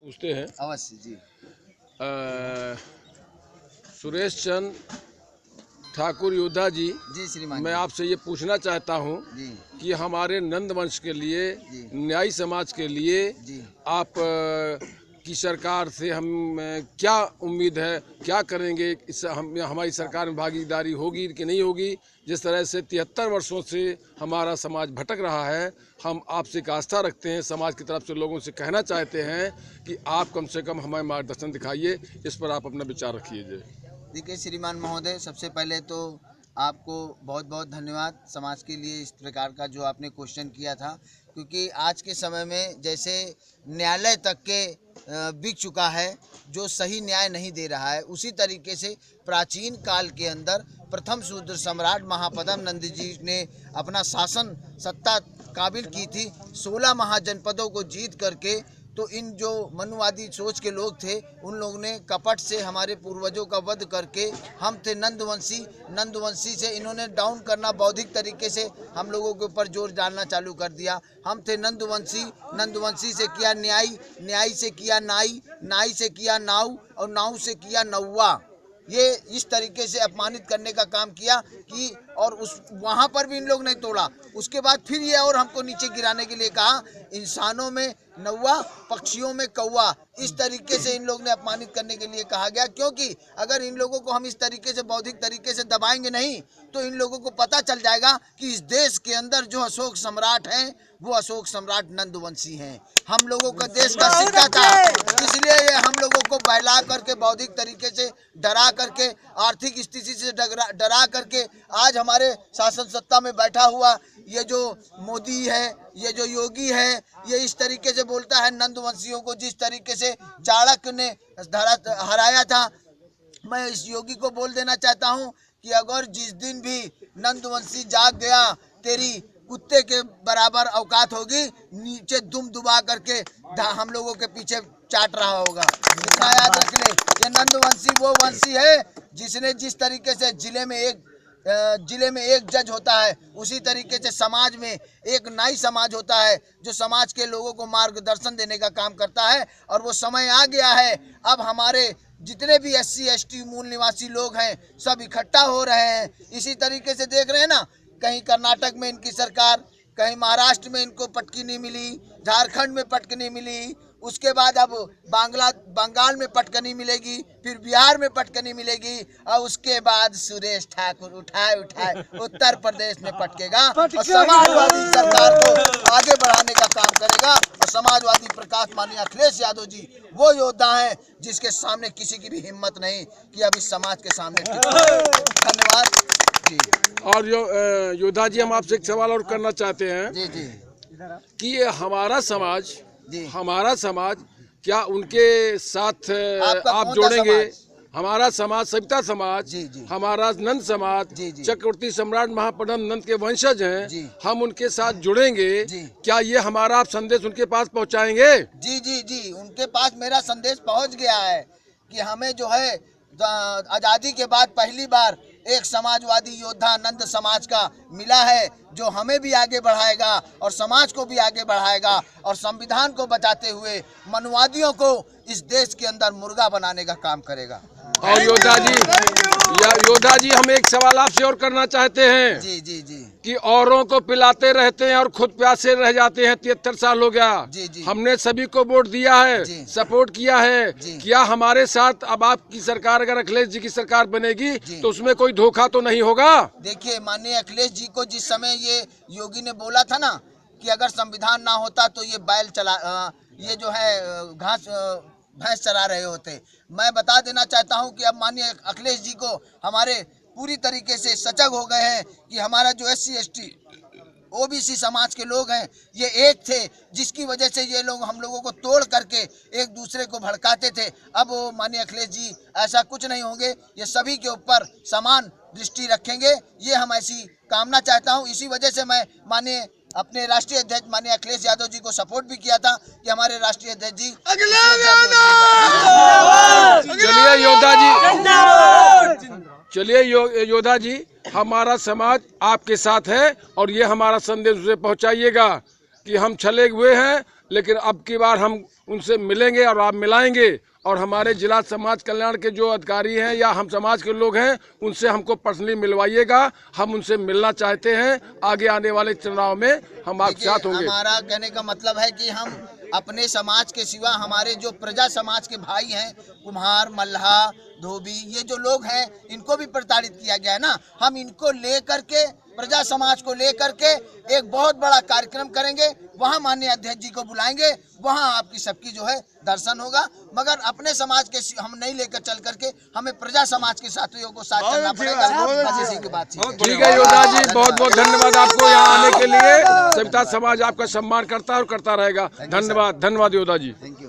पूछते हैं। अवश्य जी। सुरेश चंद्र ठाकुर योद्धा जी, श्रीमान मैं आपसे ये पूछना चाहता हूँ कि हमारे नंद वंश के लिए, न्यायी समाज के लिए आप की सरकार से हम क्या उम्मीद है, क्या करेंगे? इस हमारी सरकार में भागीदारी होगी कि नहीं होगी? जिस तरह से 73 वर्षों से हमारा समाज भटक रहा है, हम आपसे एक आस्था रखते हैं, समाज की तरफ से लोगों से कहना चाहते हैं कि आप कम से कम हमें मार्गदर्शन दिखाइए। इस पर आप अपना विचार रखिए। देखिए श्रीमान महोदय, सबसे पहले तो आपको बहुत बहुत धन्यवाद समाज के लिए इस प्रकार का जो आपने क्वेश्चन किया था, क्योंकि आज के समय में जैसे न्यायालय तक के बिक चुका है, जो सही न्याय नहीं दे रहा है, उसी तरीके से प्राचीन काल के अंदर प्रथम शूद्र सम्राट महापद्म नंद जी ने अपना शासन सत्ता काबिल की थी। 16 महाजनपदों को जीत करके तो इन जो मनुवादी सोच के लोग थे, उन लोगों ने कपट से हमारे पूर्वजों का वध करके, हम थे नंदवंशी से इन्होंने डाउन करना, बौद्धिक तरीके से हम लोगों के ऊपर जोर डालना चालू कर दिया। हम थे नंदवंशी से किया न्यायी से किया नाई से किया नाव, और नाव से किया नौवा। ये इस तरीके से अपमानित करने का काम किया कि और उस वहाँ पर भी इन लोग नहीं तोड़ा। उसके बाद फिर ये और हमको नीचे गिराने के लिए कहा, इंसानों में नौवा, पक्षियों में कौवा। इस तरीके से इन लोग ने अपमानित करने के लिए कहा गया, क्योंकि अगर इन लोगों को हम इस तरीके से बौद्धिक तरीके से दबाएंगे नहीं, तो इन लोगों को पता चल जाएगा कि इस देश के अंदर जो अशोक सम्राट हैं, वो अशोक सम्राट नंदवंशी हैं। हम लोगों का देश का सिक्का था, इसलिए ये हम लोगों को बहला करके, बौद्धिक तरीके से डरा करके, आर्थिक स्थिति से डरा करके आज हमारे शासन सत्ता में बैठा हुआ ये जो मोदी है, ये जो योगी है, ये इस तरीके से बोलता है नंदवंशियों को जिस तरीके से चाणक्य ने हराया था। मैं इस योगी को बोल देना चाहता हूँ कि अगर जिस दिन भी नंदवंशी जाग गया, तेरी कुत्ते के बराबर औकात होगी, नीचे दुम दुबा करके हम लोगों के पीछे चाट रहा होगा। इतना याद रख ले, ये नंदवंशी वो वंशी है जिसने जिस तरीके से जिले में एक जज होता है, उसी तरीके से समाज में एक न्यायी समाज होता है, जो समाज के लोगों को मार्गदर्शन देने का काम करता है। और वो समय आ गया है, अब हमारे जितने भी SC ST मूल निवासी लोग हैं, सब इकट्ठा हो रहे हैं। इसी तरीके से देख रहे हैं ना, कहीं कर्नाटक में इनकी सरकार, कहीं महाराष्ट्र में इनको पटकी नहीं मिली, झारखंड में पटकी नहीं मिली, उसके बाद अब बंगाल में पटकनी मिलेगी, फिर बिहार में पटकनी मिलेगी, और उसके बाद सुरेश ठाकुर उठाए उत्तर प्रदेश में पटकेगा और समाजवादी सरकार को आगे बढ़ाने का काम करेगा। और समाजवादी प्रकाश माननीय अखिलेश यादव जी वो योद्धा हैं जिसके सामने किसी की भी हिम्मत नहीं कि अब इस समाज के सामने। धन्यवाद जी। और योद्धा जी, हम आपसे एक सवाल और करना चाहते हैं जी कि ये हमारा समाज क्या उनके साथ आप जोड़ेंगे? हमारा समाज सविता समाज, हमारा नंद समाज, चक्रवर्ती सम्राट महापद्म नंद के वंशज हैं, हम उनके साथ जुड़ेंगे। क्या ये हमारा आप संदेश उनके पास पहुंचाएंगे? जी, उनके पास मेरा संदेश पहुंच गया है कि हमें जो है आज़ादी के बाद पहली बार एक समाजवादी योद्धा नंद समाज का मिला है, जो हमें भी आगे बढ़ाएगा और समाज को भी आगे बढ़ाएगा, और संविधान को बचाते हुए मनुवादियों को इस देश के अंदर मुर्गा बनाने का काम करेगा। और योद्धा जी, हम एक सवाल आपसे और करना चाहते हैं। जी कि औरों को पिलाते रहते हैं और खुद प्यासे रह जाते हैं। 73 साल हो गया, हमने सभी को वोट दिया है, सपोर्ट किया है। क्या हमारे साथ अब आपकी सरकार, अगर अखिलेश जी की सरकार बनेगी, तो उसमें कोई धोखा तो नहीं होगा? देखिए, माननीय अखिलेश जी को जिस समय ये योगी ने बोला था ना कि अगर संविधान ना होता तो ये जो है भैंस चरा रहे होते। मैं बता देना चाहता हूं कि अब माननीय अखिलेश जी को हमारे पूरी तरीके से सजग हो गए हैं कि हमारा जो SC ST OBC समाज के लोग हैं, ये एक थे, जिसकी वजह से ये लोग हम लोगों को तोड़ करके एक दूसरे को भड़काते थे। अब वो माननीय अखिलेश जी ऐसा कुछ नहीं होंगे, ये सभी के ऊपर समान दृष्टि रखेंगे, ये हम ऐसी कामना चाहता हूँ। इसी वजह से मैं माननीय अपने राष्ट्रीय अध्यक्ष माननीय अखिलेश यादव जी को सपोर्ट भी किया था कि हमारे राष्ट्रीय अध्यक्ष जी। चलिए योद्धा जी, हमारा समाज आपके साथ है, और ये हमारा संदेश उसे पहुंचाइएगा कि हम छले हुए हैं, लेकिन अब की बार हम उनसे मिलेंगे और आप मिलाएंगे और हमारे जिला समाज कल्याण के जो अधिकारी हैं या हम समाज के लोग हैं उनसे हमको पर्सनली मिलवाइएगा। हम उनसे मिलना चाहते हैं। आगे आने वाले चुनाव में हम आपके साथ होंगे। हमारा कहने का मतलब है कि हम अपने समाज के सिवा हमारे जो प्रजा समाज के भाई हैं, कुम्हार, मल्हा, धोबी, ये जो लोग हैं, इनको भी प्रताड़ित किया गया है ना। हम इनको लेकर के, प्रजा समाज को लेकर के एक बहुत बड़ा कार्यक्रम करेंगे। वहाँ माननीय अध्यक्ष जी को बुलाएंगे, वहाँ आपकी सबकी जो है दर्शन होगा। मगर अपने समाज के हम नहीं लेकर चल करके हमें प्रजा समाज के साथियों को साथ चलना पड़ेगा। बस इसी की बात ठीक है योद्धा जी, बहुत बहुत धन्यवाद आपको यहाँ आने के लिए। सविता समाज आपका सम्मान करता है और करता रहेगा। धन्यवाद, धन्यवाद योद्धा जी। Thank you.